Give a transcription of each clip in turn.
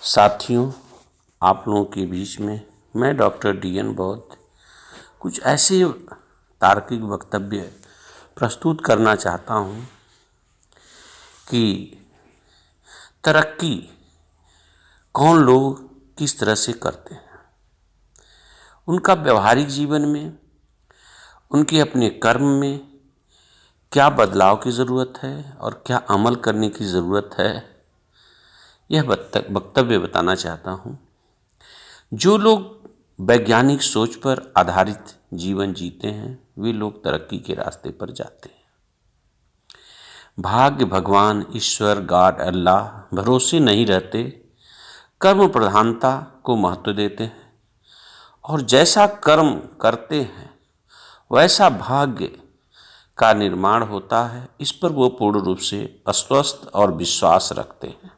साथियों, आप लोगों के बीच में मैं डॉक्टर DN बौद्ध कुछ ऐसे तार्किक वक्तव्य प्रस्तुत करना चाहता हूँ कि तरक्की कौन लोग किस तरह से करते हैं, उनका व्यवहारिक जीवन में, उनके अपने कर्म में क्या बदलाव की ज़रूरत है और क्या अमल करने की ज़रूरत है, यह वक्तव्य बताना चाहता हूँ। जो लोग वैज्ञानिक सोच पर आधारित जीवन जीते हैं वे लोग तरक्की के रास्ते पर जाते हैं। भाग्य, भगवान, ईश्वर, गॉड, अल्लाह भरोसे नहीं रहते, कर्म प्रधानता को महत्व देते हैं और जैसा कर्म करते हैं वैसा भाग्य का निर्माण होता है, इस पर वो पूर्ण रूप से अस्वस्थ और विश्वास रखते हैं।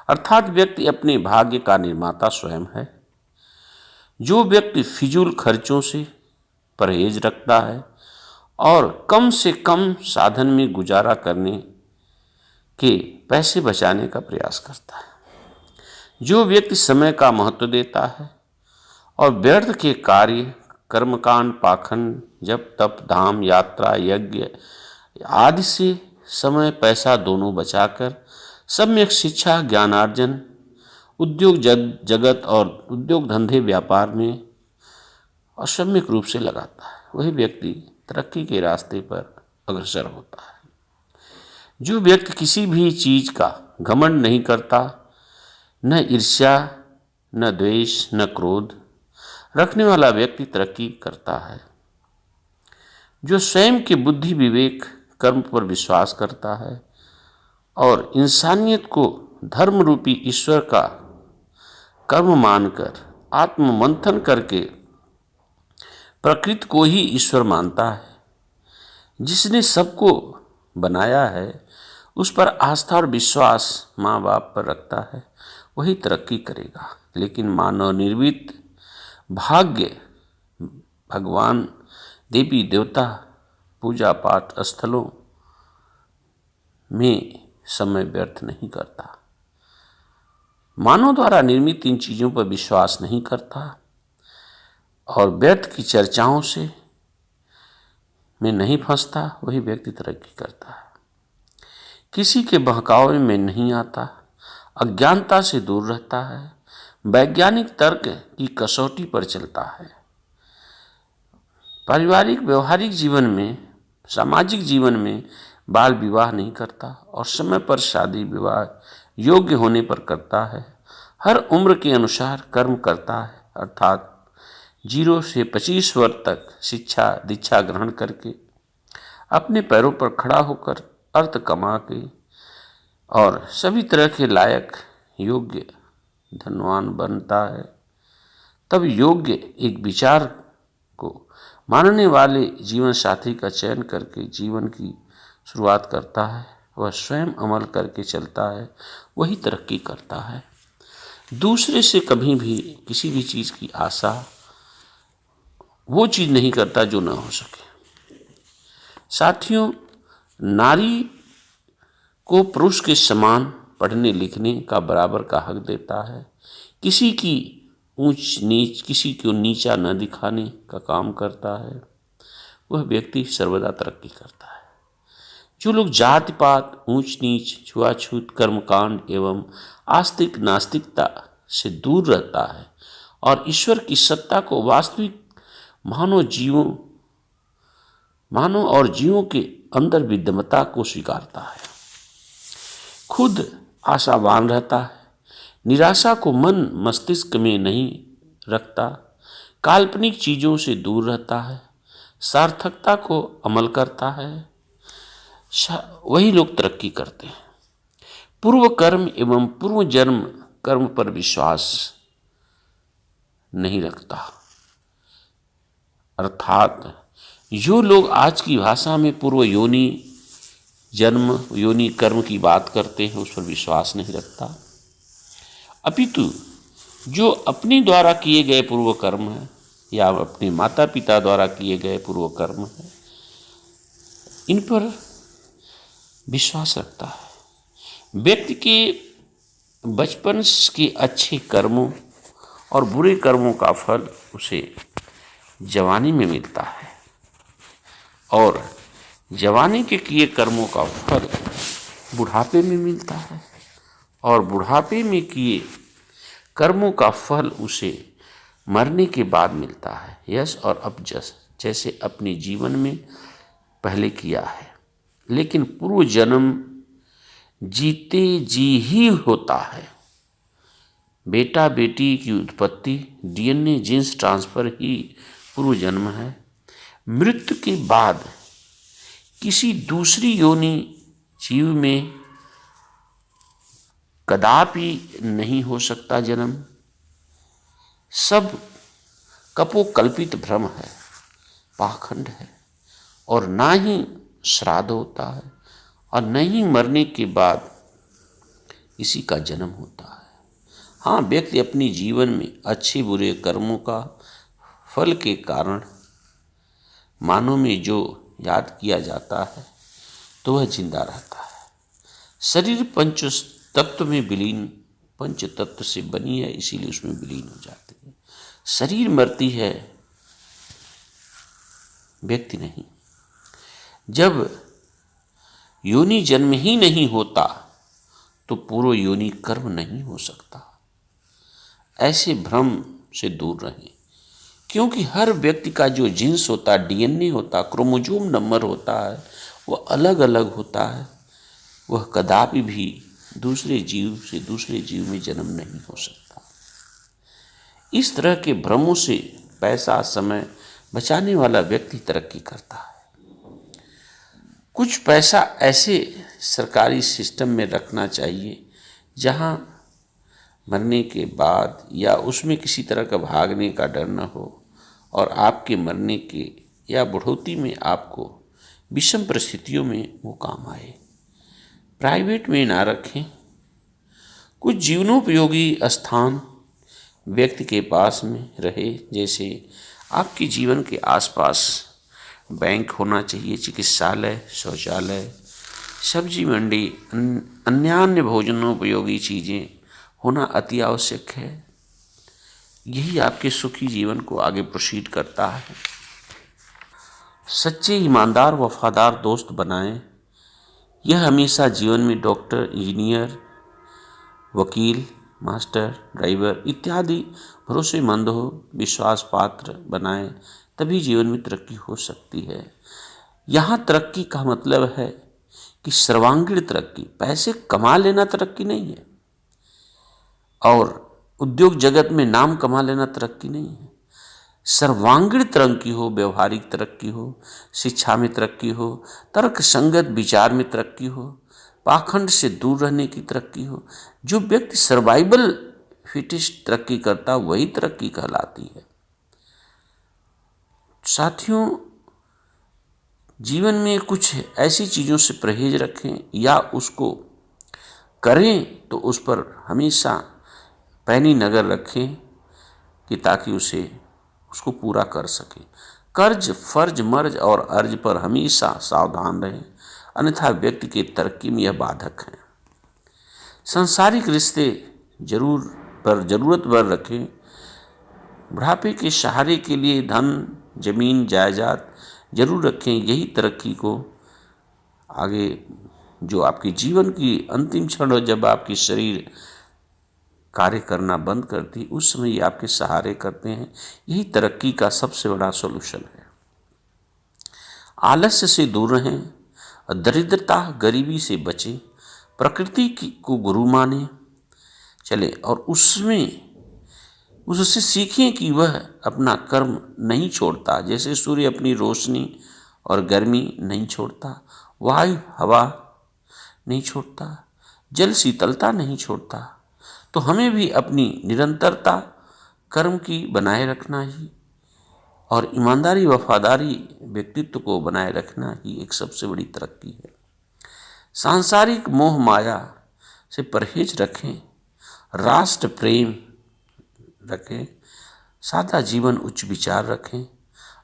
अर्थात व्यक्ति अपने भाग्य का निर्माता स्वयं है। जो व्यक्ति फिजूल खर्चों से परहेज रखता है और कम से कम साधन में गुजारा करने के पैसे बचाने का प्रयास करता है, जो व्यक्ति समय का महत्व देता है और व्यर्थ के कार्य, कर्मकांड, पाखंड, जप, तप, धाम, यात्रा, यज्ञ आदि से समय पैसा दोनों बचाकर सम्यक शिक्षा, ज्ञानार्जन, उद्योग जगत और उद्योग धंधे व्यापार में असम्यक रूप से लगाता है, वही व्यक्ति तरक्की के रास्ते पर अग्रसर होता है। जो व्यक्ति किसी भी चीज का घमंड नहीं करता, न ईर्ष्या, न द्वेष, न क्रोध रखने वाला व्यक्ति तरक्की करता है। जो स्वयं के बुद्धि, विवेक, कर्म पर विश्वास करता है और इंसानियत को धर्म रूपी ईश्वर का कर्म मानकर आत्म मंथन करके प्रकृति को ही ईश्वर मानता है, जिसने सबको बनाया है उस पर आस्था और विश्वास माँ बाप पर रखता है, वही तरक्की करेगा। लेकिन मानव निर्मित भाग्य, भगवान, देवी देवता, पूजा पाठ स्थलों में समय व्यर्थ नहीं करता, मानव द्वारा निर्मित इन चीज़ों पर विश्वास नहीं करता और व्यर्थ की चर्चाओं से में नहीं फंसता, वही व्यक्ति तरक्की करता है। किसी के बहकावे में नहीं आता, अज्ञानता से दूर रहता है, वैज्ञानिक तर्क की कसौटी पर चलता है, पारिवारिक व्यवहारिक जीवन में, सामाजिक जीवन में बाल विवाह नहीं करता और समय पर शादी विवाह योग्य होने पर करता है, हर उम्र के अनुसार कर्म करता है, अर्थात 0 से 25 वर्ष तक शिक्षा दीक्षा ग्रहण करके अपने पैरों पर खड़ा होकर अर्थ कमा के और सभी तरह के लायक योग्य धनवान बनता है, तब योग्य एक विचार को मानने वाले जीवन साथी का चयन करके जीवन की शुरुआत करता है। वह स्वयं अमल करके चलता है, वही तरक्की करता है। दूसरे से कभी भी किसी भी चीज़ की आशा वो चीज़ नहीं करता जो ना हो सके। साथियों, नारी को पुरुष के समान पढ़ने लिखने का बराबर का हक देता है, किसी की ऊंच नीच, किसी को नीचा न दिखाने का काम करता है, वह व्यक्ति सर्वदा तरक्की करता है। जो लोग जाति पात, ऊंच नीच, छुआछूत, कर्मकांड एवं आस्तिक नास्तिकता से दूर रहता है और ईश्वर की सत्ता को वास्तविक मानव और जीवों के अंदर विद्यमता को स्वीकारता है, खुद आशावान रहता है, निराशा को मन मस्तिष्क में नहीं रखता, काल्पनिक चीज़ों से दूर रहता है, सार्थकता को अमल करता है, वही लोग तरक्की करते हैं। पूर्व कर्म एवं पूर्व जन्म कर्म पर विश्वास नहीं रखता, अर्थात जो लोग आज की भाषा में पूर्व योनि जन्म योनि कर्म की बात करते हैं उस पर विश्वास नहीं रखता, अपितु जो अपने द्वारा किए गए पूर्व कर्म है या अपने माता पिता द्वारा किए गए पूर्व कर्म है, इन पर विश्वास रखता है। व्यक्ति के बचपन के अच्छे कर्मों और बुरे कर्मों का फल उसे जवानी में मिलता है और जवानी के किए कर्मों का फल बुढ़ापे में मिलता है और बुढ़ापे में किए कर्मों का फल उसे मरने के बाद मिलता है, यश और अपजस जैसे अपने जीवन में पहले किया है। लेकिन पूर्व जन्म जीते जी ही होता है। बेटा बेटी की उत्पत्ति डीएनए जीन्स ट्रांसफर ही पूर्व जन्म है। मृत्यु के बाद किसी दूसरी योनि जीव में कदापि नहीं हो सकता जन्म। सब कपोकल्पित भ्रम है, पाखंड है और ना ही श्राद्ध होता है और न ही मरने के बाद इसी का जन्म होता है। हाँ, व्यक्ति अपने जीवन में अच्छे बुरे कर्मों का फल के कारण मानव में जो याद किया जाता है तो वह जिंदा रहता है। शरीर पंच तत्व में विलीन, पंच तत्व से बनी है इसीलिए उसमें विलीन हो जाती है। शरीर मरती है, व्यक्ति नहीं। जब योनि जन्म ही नहीं होता तो पूर्व योनि कर्म नहीं हो सकता। ऐसे भ्रम से दूर रहें, क्योंकि हर व्यक्ति का जो जीन्स होता है, डीएनए होता, क्रोमोजोम नंबर होता है, वह अलग अलग होता है। वह कदापि भी दूसरे जीव से दूसरे जीव में जन्म नहीं हो सकता। इस तरह के भ्रमों से पैसा समय बचाने वाला व्यक्ति तरक्की करता है। कुछ पैसा ऐसे सरकारी सिस्टम में रखना चाहिए जहां मरने के बाद या उसमें किसी तरह का भागने का डर न हो और आपके मरने के या बुढ़ौती में आपको विषम परिस्थितियों में वो काम आए। प्राइवेट में ना रखें। कुछ जीवनोपयोगी स्थान व्यक्ति के पास में रहे, जैसे आपके जीवन के आसपास बैंक होना चाहिए, चिकित्सालय, शौचालय, सब्जी मंडी, अन्य भोजनोपयोगी चीज़ें होना अति आवश्यक है। यही आपके सुखी जीवन को आगे प्रोसीड करता है। सच्चे ईमानदार वफादार दोस्त बनाएं। यह हमेशा जीवन में डॉक्टर, इंजीनियर, वकील, मास्टर, ड्राइवर इत्यादि भरोसेमंद हो, विश्वास पात्र बनाएं, तभी जीवन में तरक्की हो सकती है। यहाँ तरक्की का मतलब है कि सर्वांगीण तरक्की, पैसे कमा लेना तरक्की नहीं है और उद्योग जगत में नाम कमा लेना तरक्की नहीं है। सर्वांगीण तरक्की हो, व्यवहारिक तरक्की हो, शिक्षा में तरक्की हो, तर्क संगत विचार में तरक्की हो, पाखंड से दूर रहने की तरक्की हो। जो व्यक्ति सर्वाइवल फिटेस्ट तरक्की करता वही तरक्की कहलाती है। साथियों, जीवन में कुछ ऐसी चीज़ों से परहेज रखें या उसको करें तो उस पर हमेशा पैनी नज़र रखें कि ताकि उसको पूरा कर सकें। कर्ज, फर्ज, मर्ज और अर्ज पर हमेशा सावधान रहें, अन्यथा व्यक्ति की तरक्की में यह बाधक है। सांसारिक रिश्ते जरूरत भर रखें। बुढ़ापे के सहारे के लिए धन, जमीन, जायदाद जरूर रखें। यही तरक्की को आगे, जो आपके जीवन की अंतिम क्षण हो, जब आपकी शरीर कार्य करना बंद करती, उस समय ये आपके सहारे करते हैं। यही तरक्की का सबसे बड़ा सॉल्यूशन है। आलस्य से दूर रहें, दरिद्रता, गरीबी से बचें, प्रकृति को गुरु माने चले और उससे सीखें कि वह अपना कर्म नहीं छोड़ता। जैसे सूर्य अपनी रोशनी और गर्मी नहीं छोड़ता, वायु हवा नहीं छोड़ता, जल शीतलता नहीं छोड़ता, तो हमें भी अपनी निरंतरता कर्म की बनाए रखना ही और ईमानदारी वफादारी व्यक्तित्व को बनाए रखना ही एक सबसे बड़ी तरक्की है। सांसारिक मोह माया से परहेज रखें, राष्ट्र प्रेम रखें, सादा जीवन उच्च विचार रखें,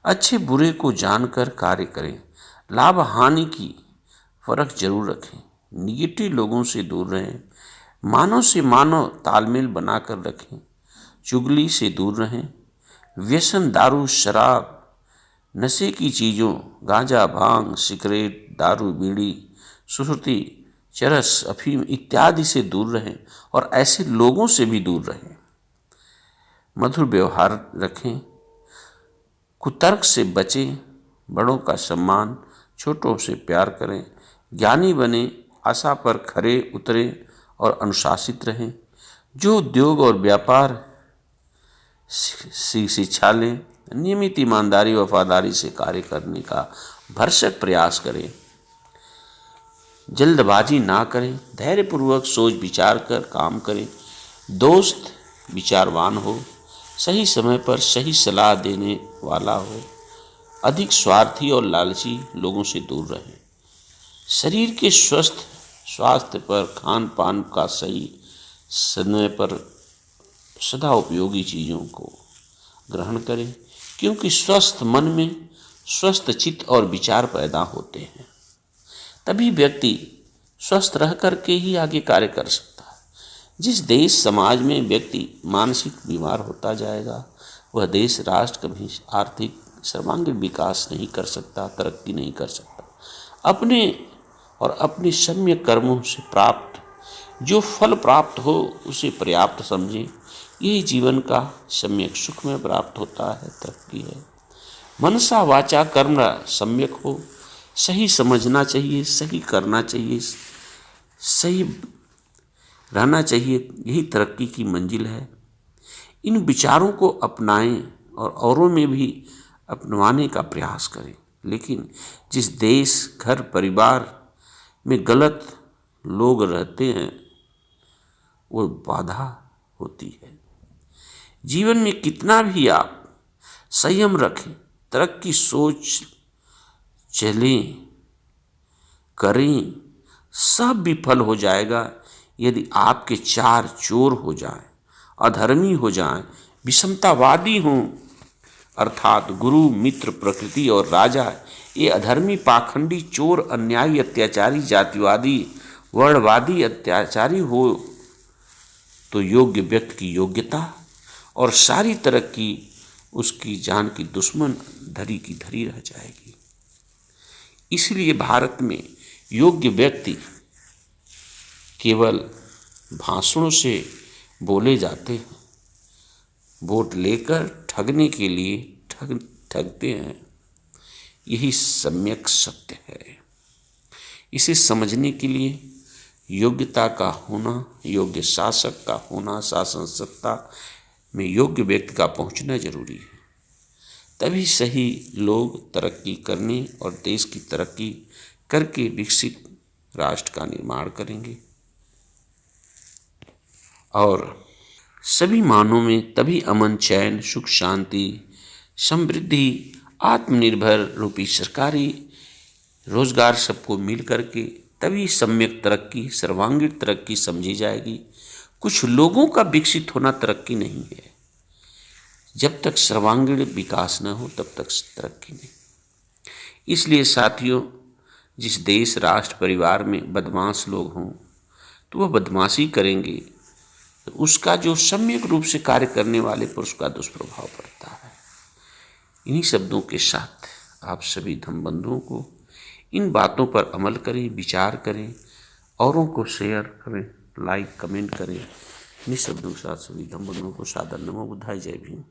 अच्छे बुरे को जानकर कार्य करें, लाभ हानि की फर्क जरूर रखें, निगेटिव लोगों से दूर रहें, मानव से मानव तालमेल बनाकर रखें, चुगली से दूर रहें, व्यसन, दारू, शराब, नशे की चीज़ों, गांजा, भांग, सिगरेट, दारू, बीड़ी, सुर्ती, चरस, अफीम इत्यादि से दूर रहें और ऐसे लोगों से भी दूर रहें। मधुर व्यवहार रखें, कुतर्क से बचें, बड़ों का सम्मान, छोटों से प्यार करें, ज्ञानी बने, आशा पर खरे उतरें और अनुशासित रहें। जो उद्योग और व्यापार शिक्षा लें, नियमित ईमानदारी वफादारी से कार्य करने का भरसक प्रयास करें। जल्दबाजी ना करें, धैर्यपूर्वक सोच विचार कर काम करें। दोस्त विचारवान हो, सही समय पर सही सलाह देने वाला हो, अधिक स्वार्थी और लालची लोगों से दूर रहें। शरीर के स्वास्थ्य पर खान पान का सही समय पर सदा उपयोगी चीज़ों को ग्रहण करें, क्योंकि स्वस्थ मन में स्वस्थ चित्त और विचार पैदा होते हैं। तभी व्यक्ति स्वस्थ रह करके ही आगे कार्य कर सकता है। जिस देश समाज में व्यक्ति मानसिक बीमार होता जाएगा, वह देश राष्ट्र कभी आर्थिक सर्वांगीण विकास नहीं कर सकता, तरक्की नहीं कर सकता। अपने सम्यक कर्मों से प्राप्त जो फल प्राप्त हो उसे पर्याप्त समझें। यही जीवन का सम्यक सुख में प्राप्त होता है, तरक्की है। मनसा वाचा कर्म सम्यक हो, सही समझना चाहिए, सही करना चाहिए, सही रहना चाहिए, यही तरक्की की मंजिल है। इन विचारों को अपनाएं और औरों में भी अपनाने का प्रयास करें। लेकिन जिस देश, घर, परिवार में गलत लोग रहते हैं, वो बाधा होती है। जीवन में कितना भी आप संयम रखें, तरक्की सोच चलें, करें, सब विफल हो जाएगा यदि आपके चार चोर हो जाएं, अधर्मी हो जाएं, विषमतावादी हों, अर्थात गुरु, मित्र, प्रकृति और राजा। ये अधर्मी, पाखंडी, चोर, अन्यायी, अत्याचारी, जातिवादी, वर्णवादी, अत्याचारी हो तो योग्य व्यक्ति की योग्यता और सारी तरक्की उसकी जान की दुश्मन धरी की धरी रह जाएगी। इसलिए भारत में योग्य व्यक्ति केवल भाषणों से बोले जाते हैं, वोट लेकर ठगने के लिए ठगते हैं। यही सम्यक सत्य है। इसे समझने के लिए योग्यता का होना, योग्य शासक का होना, शासन सत्ता में योग्य व्यक्ति का पहुंचना जरूरी है। तभी सही लोग तरक्की करने और देश की तरक्की करके विकसित राष्ट्र का निर्माण करेंगे और सभी मानवों में तभी अमन, चैन, सुख, शांति, समृद्धि, आत्मनिर्भर रूपी सरकारी रोजगार सबको मिल करके तभी सम्यक तरक्की, सर्वांगीण तरक्की समझी जाएगी। कुछ लोगों का विकसित होना तरक्की नहीं है। जब तक सर्वांगीण विकास न हो तब तक तरक्की नहीं। इसलिए साथियों, जिस देश, राष्ट्र, परिवार में बदमाश लोग हों तो वह बदमाशी करेंगे तो उसका जो सम्यक रूप से कार्य करने वाले पर उसका दुष्प्रभाव पड़ता है। इन्हीं शब्दों के साथ आप सभी धम्म बंधुओं को इन बातों पर अमल करें, विचार करें, औरों को शेयर करें, लाइक, कमेंट करें। इन्हीं शब्दों के साथ सभी धम्म बंधुओं को सादर नमो बुद्धाय। जय भीम।